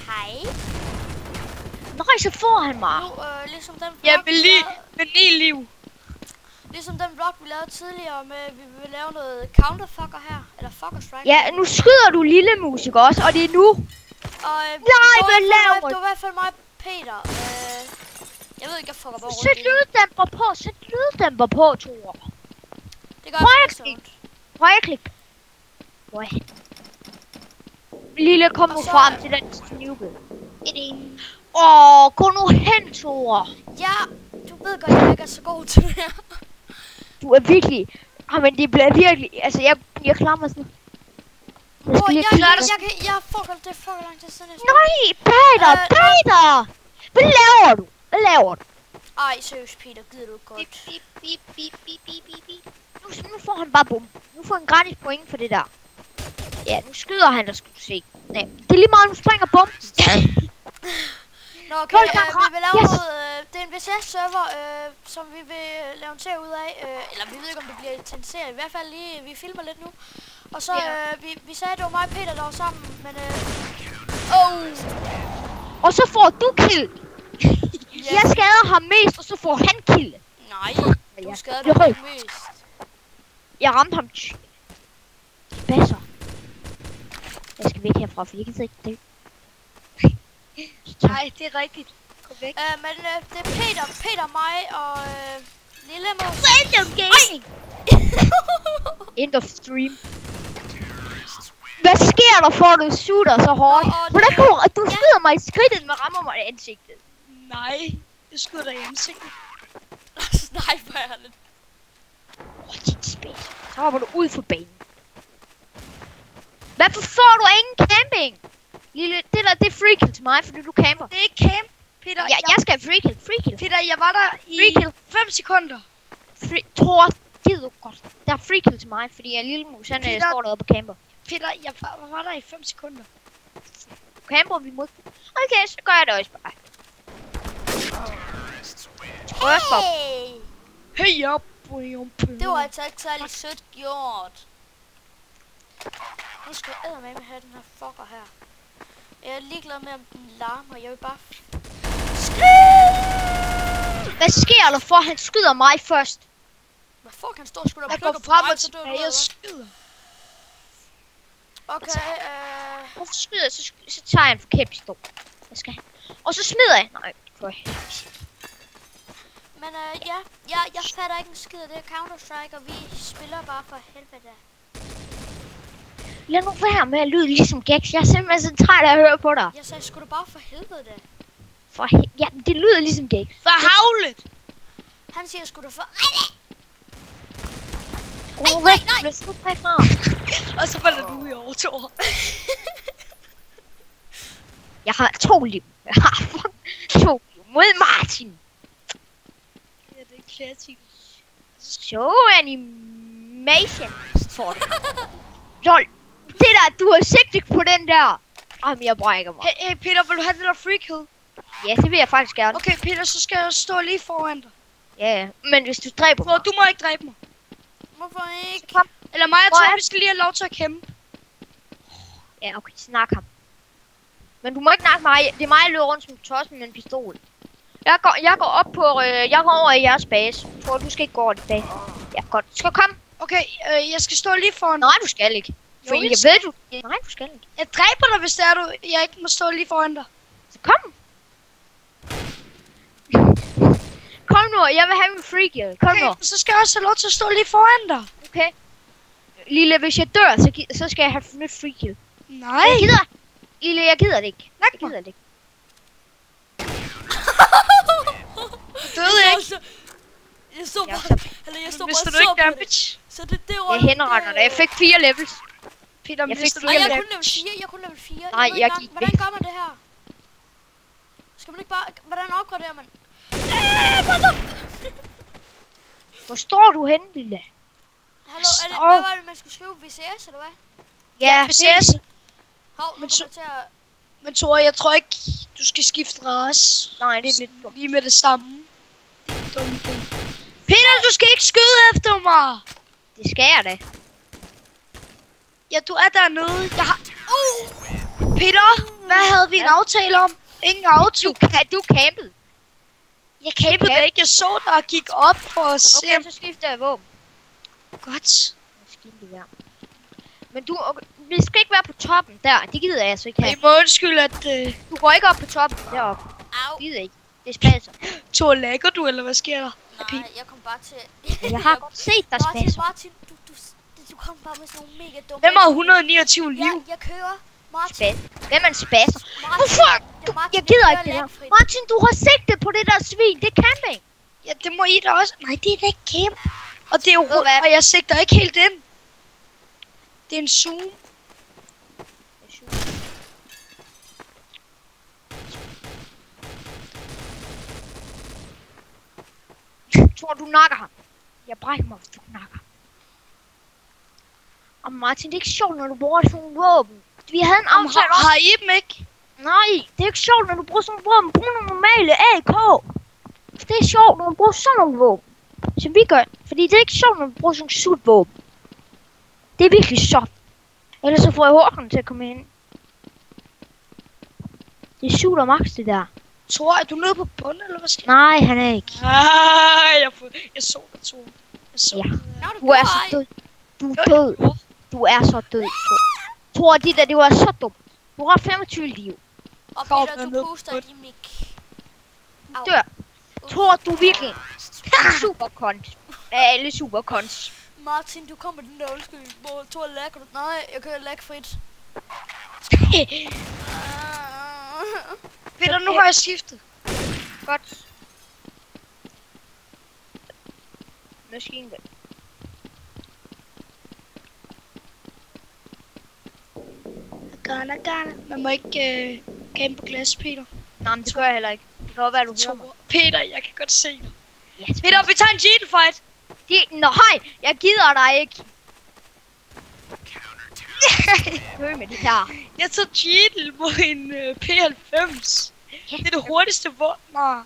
Hej. Nej, så får han mig. Nu, ligesom den vlog, Jeg vil lige med 9 liv. Ligesom den vlog, vi lavede tidligere med, vi vil lave noget counterfucker her. Eller fucker strike. Ja, nu skyder du lille musik også, og det er nu. Og, Nej, hvad laver du? Det var i hvert fald mig, Peter. Jeg ved ikke, jeg fucker bare rundt. Sæt lyddæmper på, sæt lyddæmper på, Thor. Det gør jeg faktisk. Højreklik. Lille, kom nu frem til den snuge. Gå nu hen, Thor. Ja, du ved godt, jeg ikke er så god til det her. Du er virkelig... men det bliver virkelig... Altså, jeg klarer mig sådan. Jeg får det for lang tid siden. Nej, Peter! Hvad laver du? Ej, seriøst, Peter, gider du godt? Nu får han bare bum. Nu får han gratis point for det der. Ja, nu skyder han, der skal du se. Nej, det er lige meget, nu springer bum. Nå, okay, vi vil lave noget, det er en VCS-server, som vi vil lave en serie ud af. Eller vi ved ikke, om det bliver til en serie. I hvert fald lige, vi filmer lidt nu. Og så, vi sagde, at det var mig og Peter, der var sammen, men Og så får du kill. Jeg skader ham mest, og så får han kill. Nej, du skader ham mest. Jeg ramte ham. Hvad så? Jeg skal væk herfra, for jeg kan ikke det. Nej, det er rigtigt. Kom væk. Men det er Peter, mig og Lille Mus. Random gaming! End of stream. Hvad sker der for, at du shooter så hårdt? Hvordan kommer du skyder mig i skridtet, men rammer mig i ansigtet? Nej, jeg skyder dig i ansigtet. Sniper jeg lidt. Din space. Så hopper du ud for banen. Hvorfor får du ingen camping? Lille, det er free kill til mig, fordi du camper. Det er ikke camp, Peter. Ja, jeg skal have free kill. Peter, jeg var der i 5 sekunder. Thor, gider du godt. Der er free kill til mig, fordi jeg lille mus, han står deroppe og camper. Peter, jeg var der i 5 sekunder. Camper vi mod. Okay, så gør jeg det også bare. Hey! Hey up, det var altså ikke særlig sødt gjort. Nu skal jeg eddermame have den her fucker her. Jeg er ligeglad med, om den larmer. Jeg vil bare... Hvad sker der for, han skyder mig først? Hvad fuck, han står og skyder jeg går frem og tilbage, jeg skyder. Okay, hvorfor skyder jeg? Så tager jeg en forkert pistol. Hvad skal han? Og så smider jeg. Nej, for helvede. Men jeg fatter ikke en skid af det her Counter-Strike, og vi spiller bare for helvede. Lad nu være med at lyde ligesom Gex. Jeg er simpelthen så træt af at høre på dig. Jeg sagde sgu da bare for helvede da. Ja, det lyder ligesom Gex. For havlet! Han siger sgu da for... Nej! Og så falder du i over, Thor. Jeg har 2 liv. Jeg har 2 liv mod Martin. Ja, det er klassisk. Så animation. Lol. Det der, du har sigtet på den der. Jamen, jeg brækker mig. Hey Peter, vil du have det der free kill? Ja, det vil jeg faktisk gerne. Okay, Peter, så skal jeg stå lige foran dig. Ja, men hvis du dræber mig. Du må ikke dræbe mig. Hvorfor ikke? Kom. Eller mig, jeg tror, vi skal lige have lov til at kæmpe. Ja, okay, snak ham. Men du må ikke nakke mig. Det er mig, der løber rundt som tossen med en pistol. Jeg går op på... jeg går over i jeres base. Jeg tror, du skal ikke gå over i base. Ja, godt. Skal komme. Okay, jeg skal stå lige foran. Nej, du skal ikke. For jeg ved du... Nej, du skal ikke. Jeg dræber dig, hvis det er du. Jeg ikke må stå lige foran dig. Så kom. Kom nu, jeg vil have min free kill. Kom nu. Så skal jeg også have lov til at stå lige foran dig. Okay. Lille, hvis jeg dør, så skal jeg have nyt free kill. Nej. Jeg gider. Lille, jeg gider det ikke. Jeg gider det ikke. Du døde ikke. Jeg stod bare... Eller jeg stod bare så ikke damage. Så det jeg henretter dig. Jeg fik 4 levels. Peter, jeg fik 4 levels. Jeg kun level 4. Nej, jeg gik. Hvordan gør man det her? Skal man ikke bare... Hvordan opgraderer man? Hvor står du henne, lille? Hallo, hvad var det, man skulle skrive? VCS, eller hvad? Ja, VCS. Hov, nu kommer til at... Men Thor, jeg tror ikke, du skal skifte race. Nej, det er lidt dumt. Lige med det samme. Peter, du skal ikke skyde efter mig! Det skal jeg da. Ja, du er dernede. Jeg har... Peter! Hvad havde vi en aftale om? Ingen auto. Du campede. Jeg campede da ikke. Jeg så dig og gik op for at se. Okay, så skifter jeg våben. Godt. Men vi skal ikke være på toppen der. Det gider jeg så ikke have. Jeg må undskylde, at... Du går ikke op på toppen deroppe. Au. Det gider ikke. Det er spasser. Thor, lægger du, eller hvad sker der? Nej, jeg kom bare til... Jeg har godt set dig spasser. Martin, du kom bare med sådan nogle mega dumme... Hvem har 129 liv? Jeg kører. Martin. Spasser. Hvem er en spasser? Martin, Hvorfor? Martin, Jeg gider ikke kører det der. lagfrit. Martin, du har sigtet på det der svin. Det er camping. Ja, det må I da også. Nej, det er da ikke camp. Og det er jo Ved du hvad? og jeg sigter ikke helt ind. Det er en zoom. Tror du nakker ham? Jeg brækker mig, hvis du nakker. Og Martin, det er ikke sjovt, når du bruger sådan nogle våben. Vi havde en aftale om... Har I dem ikke? Nej, det er ikke sjovt, når du bruger sådan nogle våben. Brug nogle normale AK. Det er sjovt, når du bruger sådan nogle våben. Som vi gør. Fordi det er ikke sjovt, når du bruger sådan nogle sutvåben. Det er virkelig sjovt. Ellers så får jeg Håkon til at komme ind. Det er Sut og Max, det der. Thor, er du nede på bunden, eller hvad sker der? Nej, han er ikke. Jeg så dig, Thor. Jeg så Ja. dig. Du er så død. Du er død. Du er så død, Thor, det var så dumt. Du har 25 liv. Og Kom, Peter, jeg er du nede på puster bunden. i mik. Au. Dør. Thor, du er virkelig superkons. Alle superkons. Martin, du kommer den der undskyldning. Hvor Thor lækker du? Nej, jeg kører lagfrit. Peter, nu har jeg skiftet. Godt. Maskinen. Gana. Man må ikke campe på glas, Peter. Nej, men det gør jeg heller ikke. Det kan godt være, du hører mig. Thor. Peter, jeg kan godt se dig. Ja, Peter, vi tager en cheat fight. Nej, jeg gider dig ikke. Hør med det her. Jeg tager cheat på en P90. Ja. Det er det hurtigste våben. Nej.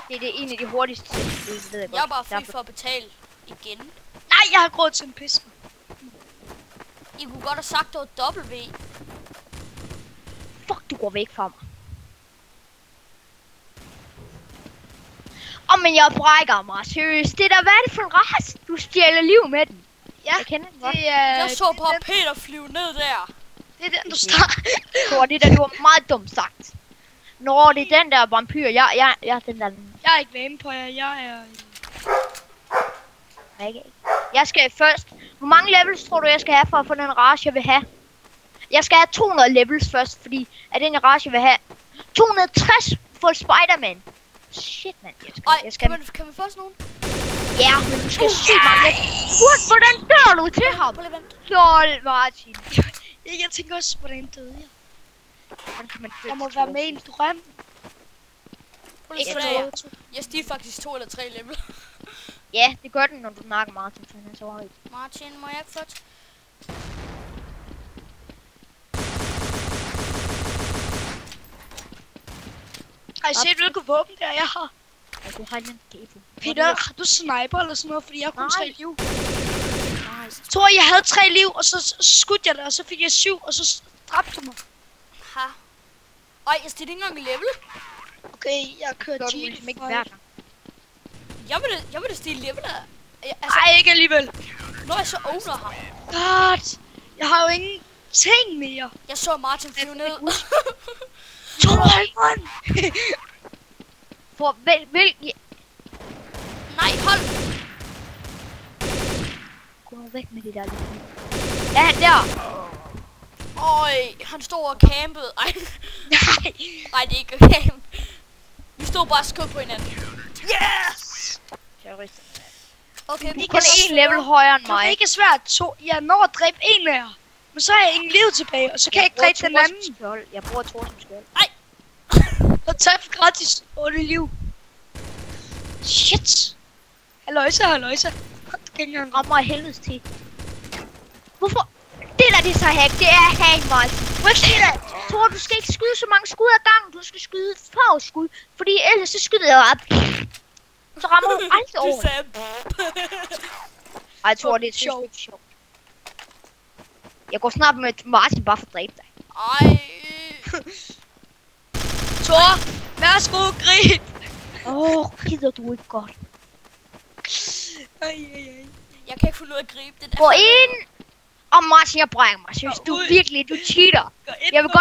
Det er en af de hurtigste. Det ved jeg godt. Jeg er bare fri Derfor- for at betale igen. Nej, jeg har råd til en pisse. I kunne godt have sagt, det var W. Fuck, du går væk fra mig. Men jeg brækker mig, seriøst. Det der, hvad er det for en race? Du stjæler liv med den. Ja, Jeg kender den godt. det er... Jeg så bare Peter flyve ned der. Det er den, du starter. Thor, det der, det var meget dumt sagt. Nå, det er den der vampyr. Jeg er den der... Jeg er ikke vampire, jeg er... Jeg skal først... Hvor mange levels tror du, jeg skal have for at få den race, jeg vil have? Jeg skal have 200 levels først, fordi af den race, jeg vil have... 260 for Spider-Man. Shit, mand. Ej, kan vi få sådan nogen? Ja, men du skal sygt mange. Hvordan dør du til ham? Prøv lige at vente. Lol, Martin. Jeg tænker også, hvordan døde jeg? Hvordan kan man dø Jeg må til være Thor? med i en drøm. Prøv lige at Jeg se tror- der. Jeg stiger faktisk 2 eller 3 level. Ja, det gør den, når du snakker Martin, for han er så høj. Martin, må jeg ikke få et... Har I set, hvilket våben der jeg har? Ja, du har en gæbo. Peter, har du sniper eller sådan noget? Fordi jeg har kun Nej. 3 liv. Nej. Tror jeg havde 3 liv, og så skudte jeg det, og så fik jeg 7, og så dræbte du mig. Ha. Ej, jeg stiger ikke engang i level. Okay, jeg kører Gør du cheat ligesom ikke fight. hver gang. Jeg vil da stige level af. Ej, ikke alligevel. Når jeg så owner ham. God, jeg har jo ingen ting mere. Jeg så Martin flyve ned. Torben! For hvilken... Nej, hold. Gå nu væk med det der lige. Ja, han der. Øj, han stod og campede. Ej, Nej. ej, det er ikke camp. Vi stod bare og skød på hinanden. Yes! Terrorister. Okay, Du er kun en level højere end Det er mig. ikke svært. Jeg når at dræbe en af jer. Men så har jeg ingen liv tilbage, og så kan jeg ikke dræbe den anden. Jeg bruger Thor som skjold. Og tabe gratis 8 liv. Shit! Halløjsa. Det kan ikke engang Rammer af helvedes til. Hvorfor? Det der, det er så hack. Det er hack, Martin. Hvad sker der? Thor, du skal ikke skyde så mange skud ad gangen. Du skal skyde få skud. Fordi ellers så skyder jeg op. Så rammer du aldrig Du over. sagde... Ej, Thor, det er sjovt. Jeg går snart med Martin bare for at dræbe dig. Ej. Thor, værsgo, grib. Gider du ikke godt? Ej. Jeg kan ikke få noget at gribe det der. Gå ind! Og Martin, jeg brænger mig. Seriøst, du Ud. virkelig, du cheater. Gå ind Jeg vil på-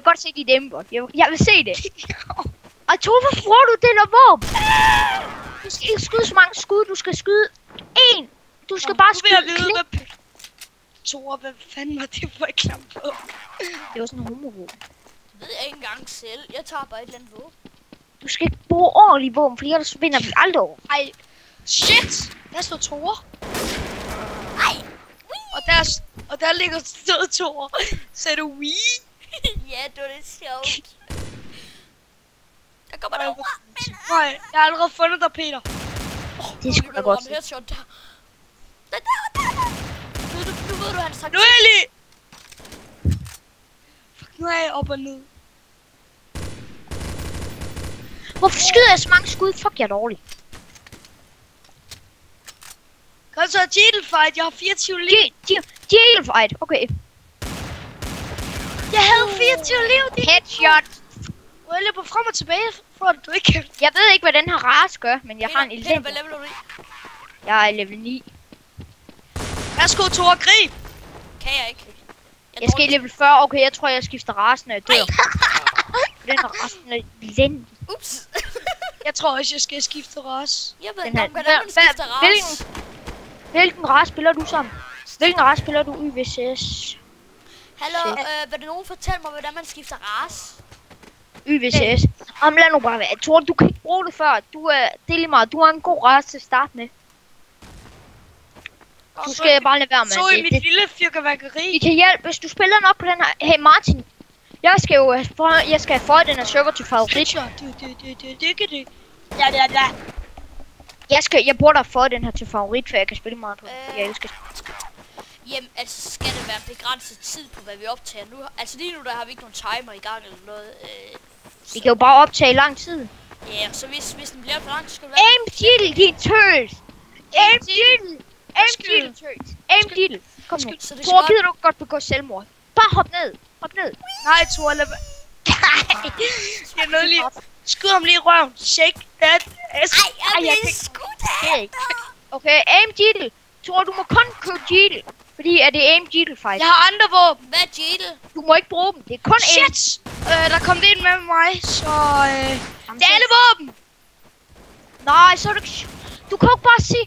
godt se dit aimbot. Jeg vil se det. Og Tove, hvorfor bruger du det der våben? Du skal ikke skyde så mange skud. Du skal skyde én. Du skal bare Nu vil jeg skyde vide, klik. hvad... Thor, hvad fanden var det for et klamt på? Det var sådan en homovåben. Det ved jeg ikke engang selv. Jeg tager bare et eller andet våben. Du skal ikke bruge ordentligt våben, for ellers vinder vi aldrig over. Ej, shit! Der står Thor. Ej! Og der ligger stået Thor. Så er det Wii. Ja, det var lidt sjovt. Der kommer der over. Nej, jeg har allerede fundet dig, Peter. Det skulle da godt se. Headshot der. Der. Nu ved du, han sagt. Nu er jeg lige... Fuck, nu er jeg op og ned. Hvorfor skyder jeg så mange skud? Fuck, jeg er dårlig. Kom så, Jeetle fight. Jeg har 24 liv. Jail fight. Okay. Jeg havde 24 liv. Headshot. Jeg løber frem og tilbage, for at du ikke kan... Jeg ved ikke, hvad den her race gør, men jeg har en Peter, elendig. hvad level er du i? Jeg er level 9. Værsgo, Thor, grib. Kan jeg ikke. Jeg skal i level 40. Okay, jeg tror, jeg skifter race, når jeg dør. Den her race er elendig. Ups. Jeg tror også, jeg skal skifte race. Jeg ved Den ikke, her- hvordan man skifter race. Hvilken race spiller du som? Hvilken race spiller du i VCS? Hallo, vil der nogen fortælle mig, hvordan man skifter race? YVCS. Jamen lad nu bare være. Jeg tror, du kan ikke bruge det før. Det er lige meget. Du har en god race til at starte med. Du skal bare lade være med Så i det. mit lille fyrkeværkeri. Vi kan hjælpe, hvis du spiller nok på den her. Hey Martin. Jeg skal have fået den her server til favorit. Jeg burde have fået den her til favorit, for jeg kan spille meget på den. Jeg elsker det. Jamen, altså skal det være en begrænset tid på, hvad vi optager nu? Altså lige nu, der har vi ikke nogen timer i gang eller noget. Vi kan jo bare optage i lang tid. Ja, så hvis den bliver for lang, så skal det være... Aim Diddle, din tøs! Aim Diddle! Aim Diddle, tøs! Aim Diddle! Kom nu. Så det Thor, skal gider du godt begå selvmord? Bare hop ned. Hop ned. Nej, Thor, lad være. Jeg er nødt lige... Skud ham lige i røven. Shake that ass. Ej, jeg jeg kan bliver ikke- skudt Det er af. ikke. Okay, aim Diddle. Thor, du må kun købe Diddle. Fordi er det aim Diddle fight. Jeg har andre våben. Hvad er Jeetle? Du må ikke bruge dem. Det er kun aim. Shit! Der kom det ind med mig, så... Jamen, Det er så- alle våben! Nej, så er du ikke... Du kan jo ikke bare sige...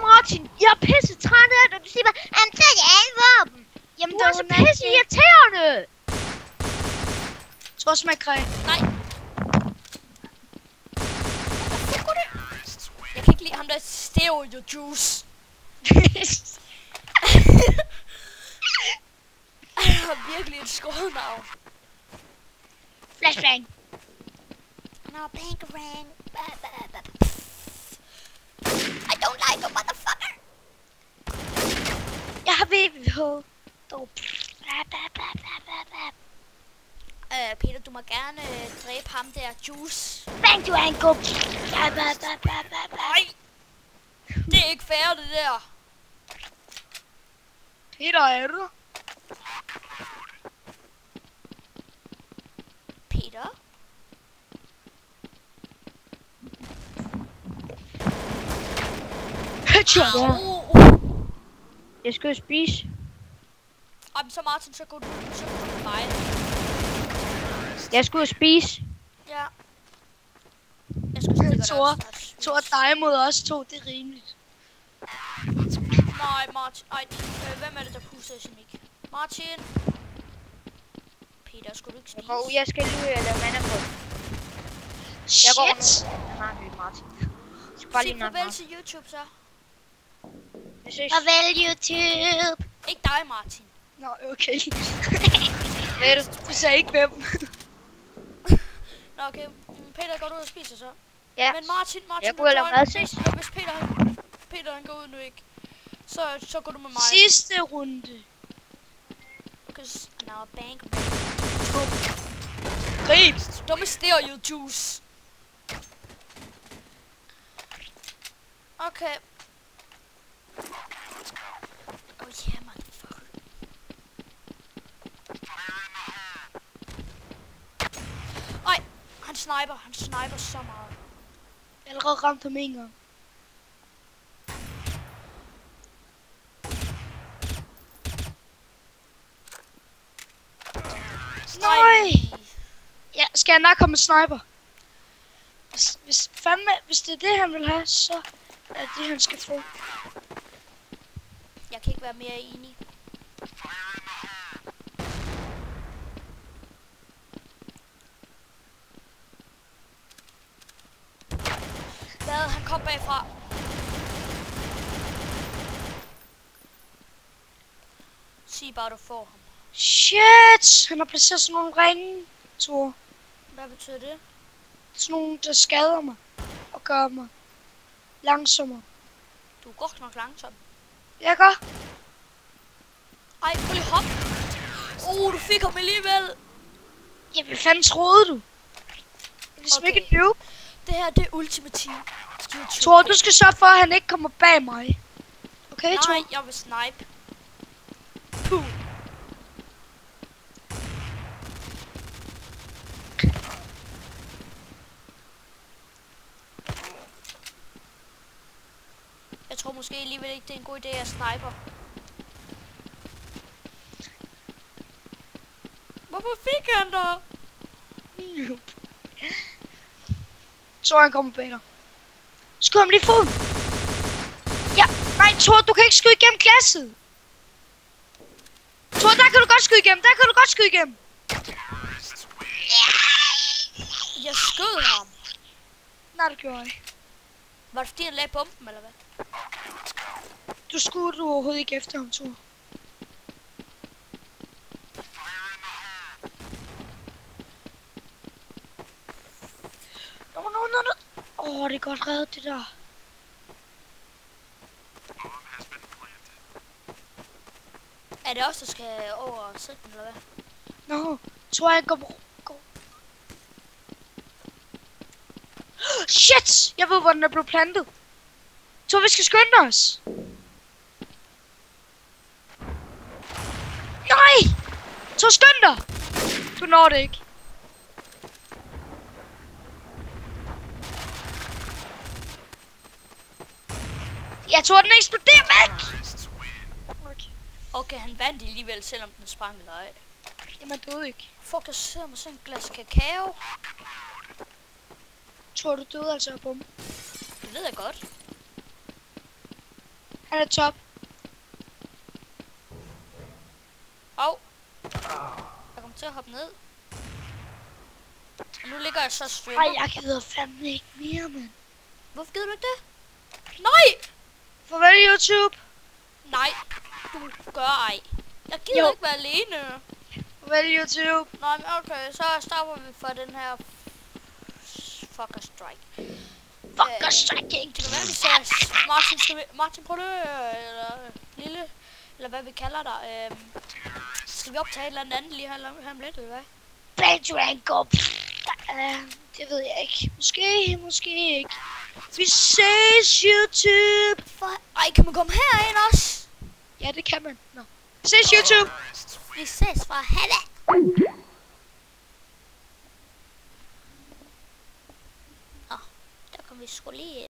Martin, jeg er pisse træt af det. Du siger bare... Jamen, så er det alle våben. Jamen, Du er så pisse irriterende. Thor, smæk grej. Nej. Jeg kan ikke lide ham der stereo juice. Han har virkelig et skåret navn. Flashbang. No, bangarang. I don't like you, motherfucker. Jeg har VVH. Peter, du må gerne dræbe ham der juice. Bang, du er en god. Nej. Det er ikke fair, det der. Peter, er du? Peter? Headshot. Jeg skal jo spise. Jamen, så Martin, så går du med mig. Jeg skal jo spise. Ja. Jeg skal stikke Thor, dig mod os to, det er rimeligt. Nej, Martin. Ej, hvem er det, der puster i sin mic? Martin. Peter, skulle du ikke spise? Jeg skal lige lave mandebrød. Shit! Jeg har en Martin. Jeg skal bare lige Sig nok farvel til YouTube, så. Vi ses. Farvel, YouTube! Ikke dig, Martin. Nå, okay. Vel. Du sagde ikke hvem. Nå, okay. Peter, går du ud og spiser så? Ja. Men Martin, Jeg du kunne lave joiner- mad sidst. Hvis Peter han går ud nu ikke, så går du med mig. Sidste runde. Cause now bank. Grib! Dumme stereo juice. Okay. Oh yeah, motherfucker. sniper. Han sniper så meget. Jeg har allerede ramt ham en gang. Nej! Ja, skal jeg nok komme med sniper? Hvis det er det, han vil have, så er det, han skal få. Jeg kan ikke være mere enig. Hvad? Han kom bagfra. Sig bare, du får ham. Shit! Han har placeret sådan nogle ringe, Thor. Hvad betyder det? Sådan nogle, der skader mig. Og gør mig langsommere. Du er godt nok langsom. Jeg gør. Ej, prøv lige hop. Du fik ham alligevel. Ja, hvad fanden troede du? Det er ligesom ikke en noob. Det her, det er ultimative. Thor, du skal sørge for, at han ikke kommer bag mig. Okay, Thor? Nej, jeg vil snipe. Puh. Jeg tror måske alligevel ikke, det er en god idé at sniper. Hvorfor fik han dig? Så han kommer bag dig. Skyd ham lige i foden. Ja, nej Thor, du kan ikke skyde igennem glasset. Thor, der kan du godt skyde igennem, der kan du godt skyde igennem. Jeg skød ham. Nej, det gjorde jeg ikke. Var det fordi han lagde bomben, eller hvad? Du skudte overhovedet ikke efter ham, Thor. Åh, det er godt reddet, det der. Er det også der skal over sætten, eller hvad? Nå, tror jeg går. Shit! Jeg ved, hvor den er blevet plantet. Thor, vi skal skynde os. Nej! Thor, skynd dig! Du når det ikke. Jeg tror, den eksploderer væk! Okay, han vandt alligevel, selvom den sprang eller ej. Jamen, døde ikke. Fuck, jeg sidder med sådan et glas kakao. Tror du døde altså af bomben? Det ved jeg godt. Han er top. Au. Jeg kommer til at hoppe ned. Og nu ligger jeg så streamer. Ej, jeg gider fandme ikke mere, mand. Hvorfor gider du ikke det? Nej! Farvel, YouTube. Nej, du gør ej. Jeg gider ikke være alene. Farvel, YouTube. Nej, men okay, så stopper vi for den her fucker strike. Fucker striking. Det kan være, vi ser Martin, prøv det, eller lille, eller hvad vi kalder dig. Skal vi optage et eller andet lige her om lidt, eller hvad? Badranko. Det ved jeg ikke. Måske ikke. Vi ses, YouTube. Ej, kan man komme herind også? Ja, det kan man. Nå. Vi ses, YouTube. Vi ses for helvede. Der kom vi sgu lige